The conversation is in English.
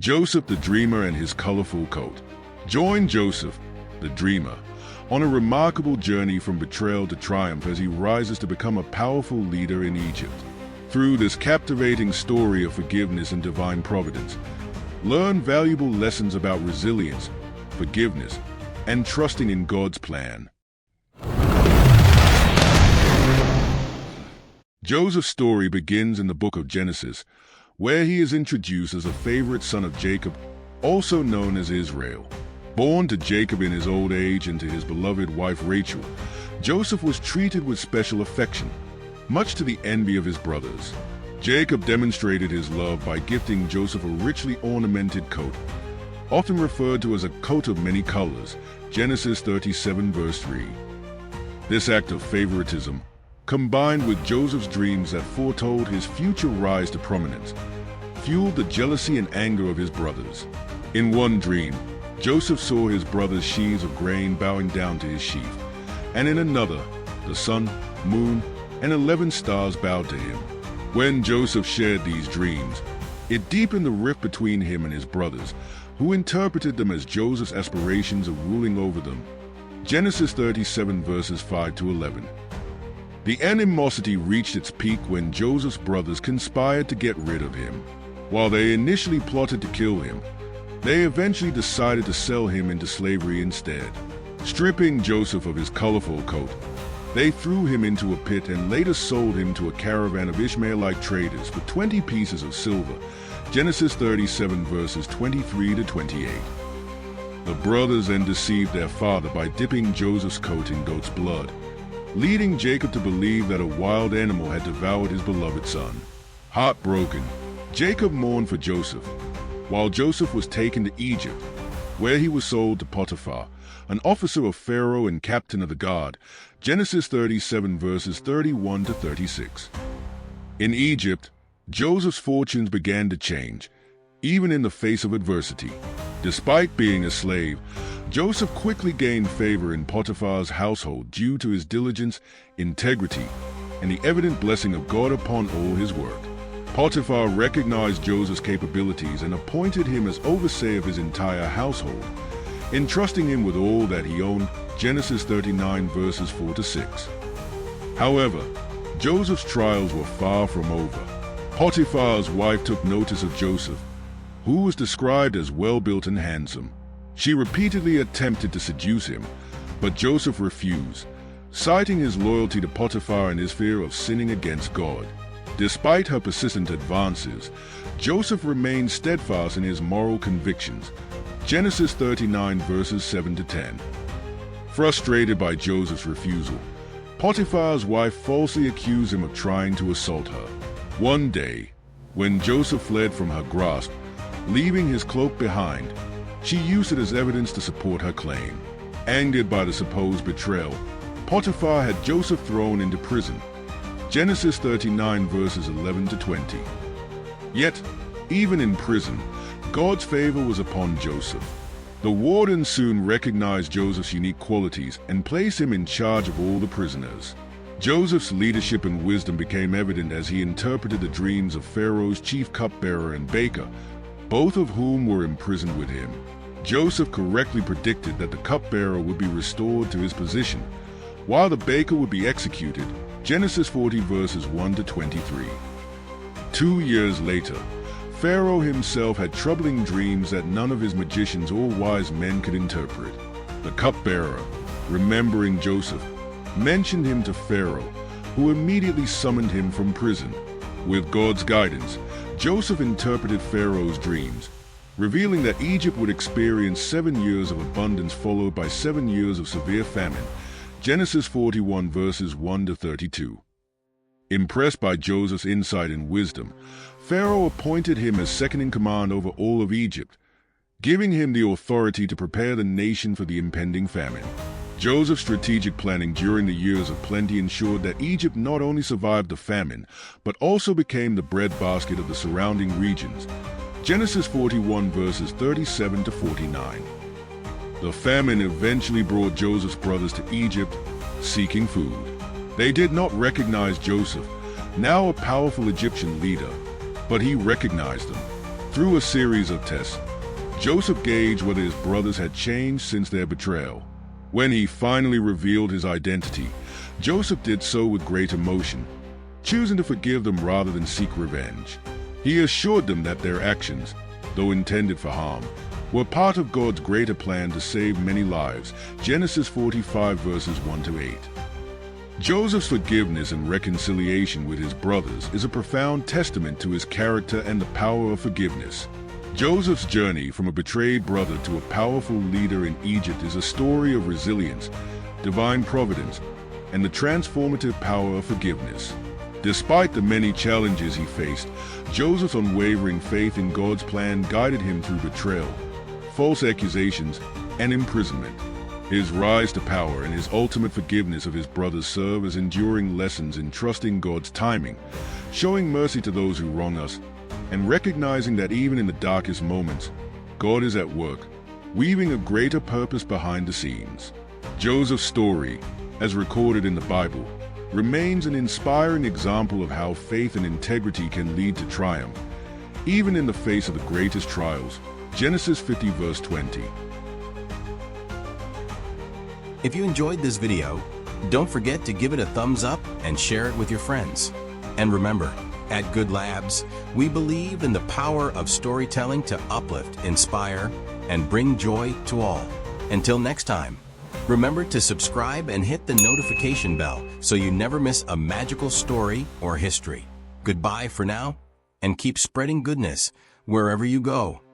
Joseph the Dreamer and his colorful coat. Join Joseph, the Dreamer, on a remarkable journey from betrayal to triumph as he rises to become a powerful leader in Egypt. Through this captivating story of forgiveness and divine providence, learn valuable lessons about resilience, forgiveness, and trusting in God's plan. Joseph's story begins in the book of Genesis, where he is introduced as a favorite son of Jacob, also known as Israel. Born to Jacob in his old age and to his beloved wife Rachel, Joseph was treated with special affection, much to the envy of his brothers. Jacob demonstrated his love by gifting Joseph a richly ornamented coat, often referred to as a coat of many colors, Genesis 37 verse 3. This act of favoritism, combined with Joseph's dreams that foretold his future rise to prominence, fueled the jealousy and anger of his brothers. In one dream, Joseph saw his brothers' sheaves of grain bowing down to his sheaf, and in another, the sun, moon, and 11 stars bowed to him. When Joseph shared these dreams, it deepened the rift between him and his brothers, who interpreted them as Joseph's aspirations of ruling over them. Genesis 37 verses 5 to 11. The animosity reached its peak when Joseph's brothers conspired to get rid of him. While they initially plotted to kill him, they eventually decided to sell him into slavery instead. Stripping Joseph of his colorful coat, they threw him into a pit and later sold him to a caravan of Ishmaelite traders for 20 pieces of silver. Genesis 37 verses 23 to 28. The brothers then deceived their father by dipping Joseph's coat in goat's blood, leading Jacob to believe that a wild animal had devoured his beloved son. Heartbroken, Jacob mourned for Joseph, while Joseph was taken to Egypt, where he was sold to Potiphar, an officer of Pharaoh and captain of the guard. Genesis 37 verses 31 to 36. In Egypt, Joseph's fortunes began to change, even in the face of adversity. Despite being a slave, Joseph quickly gained favor in Potiphar's household due to his diligence, integrity, and the evident blessing of God upon all his work. Potiphar recognized Joseph's capabilities and appointed him as overseer of his entire household, entrusting him with all that he owned. Genesis 39 verses 4 to 6. However, Joseph's trials were far from over. Potiphar's wife took notice of Joseph, who was described as well-built and handsome. She repeatedly attempted to seduce him, but Joseph refused, citing his loyalty to Potiphar and his fear of sinning against God. Despite her persistent advances, Joseph remained steadfast in his moral convictions. Genesis 39 verses 7 to 10. Frustrated by Joseph's refusal, Potiphar's wife falsely accused him of trying to assault her. One day, when Joseph fled from her grasp, leaving his cloak behind, she used it as evidence to support her claim. Angered by the supposed betrayal, Potiphar had Joseph thrown into prison. Genesis 39 verses 11 to 20. Yet, even in prison, God's favor was upon Joseph. The warden soon recognized Joseph's unique qualities and placed him in charge of all the prisoners. Joseph's leadership and wisdom became evident as he interpreted the dreams of Pharaoh's chief cupbearer and baker, both of whom were imprisoned with him. Joseph correctly predicted that the cupbearer would be restored to his position, while the baker would be executed. Genesis 40 verses 1 to 23. 2 years later, Pharaoh himself had troubling dreams that none of his magicians or wise men could interpret. The cupbearer, remembering Joseph, mentioned him to Pharaoh, who immediately summoned him from prison. With God's guidance, Joseph interpreted Pharaoh's dreams, revealing that Egypt would experience 7 years of abundance followed by 7 years of severe famine. Genesis 41 verses 1 to 32. Impressed by Joseph's insight and wisdom, Pharaoh appointed him as second-in-command over all of Egypt, giving him the authority to prepare the nation for the impending famine. Joseph's strategic planning during the years of plenty ensured that Egypt not only survived the famine, but also became the breadbasket of the surrounding regions. Genesis 41 verses 37 to 49. The famine eventually brought Joseph's brothers to Egypt, seeking food. They did not recognize Joseph, now a powerful Egyptian leader, but he recognized them. Through a series of tests, Joseph gauged whether his brothers had changed since their betrayal. When he finally revealed his identity, Joseph did so with great emotion, choosing to forgive them rather than seek revenge. He assured them that their actions, though intended for harm, were part of God's greater plan to save many lives. Genesis 45 verses 1 to 8. Joseph's forgiveness and reconciliation with his brothers is a profound testament to his character and the power of forgiveness. Joseph's journey from a betrayed brother to a powerful leader in Egypt is a story of resilience, divine providence, and the transformative power of forgiveness. Despite the many challenges he faced, Joseph's unwavering faith in God's plan guided him through betrayal, false accusations, and imprisonment. His rise to power and his ultimate forgiveness of his brothers serve as enduring lessons in trusting God's timing, showing mercy to those who wrong us, and recognizing that even in the darkest moments, God is at work, weaving a greater purpose behind the scenes. Joseph's story, as recorded in the Bible, remains an inspiring example of how faith and integrity can lead to triumph, even in the face of the greatest trials. Genesis 50 verse 20. If you enjoyed this video, don't forget to give it a thumbs up and share it with your friends. And remember, at Good Labs, we believe in the power of storytelling to uplift, inspire, and bring joy to all. Until next time, remember to subscribe and hit the notification bell so you never miss a magical story or history. Goodbye for now, and keep spreading goodness wherever you go.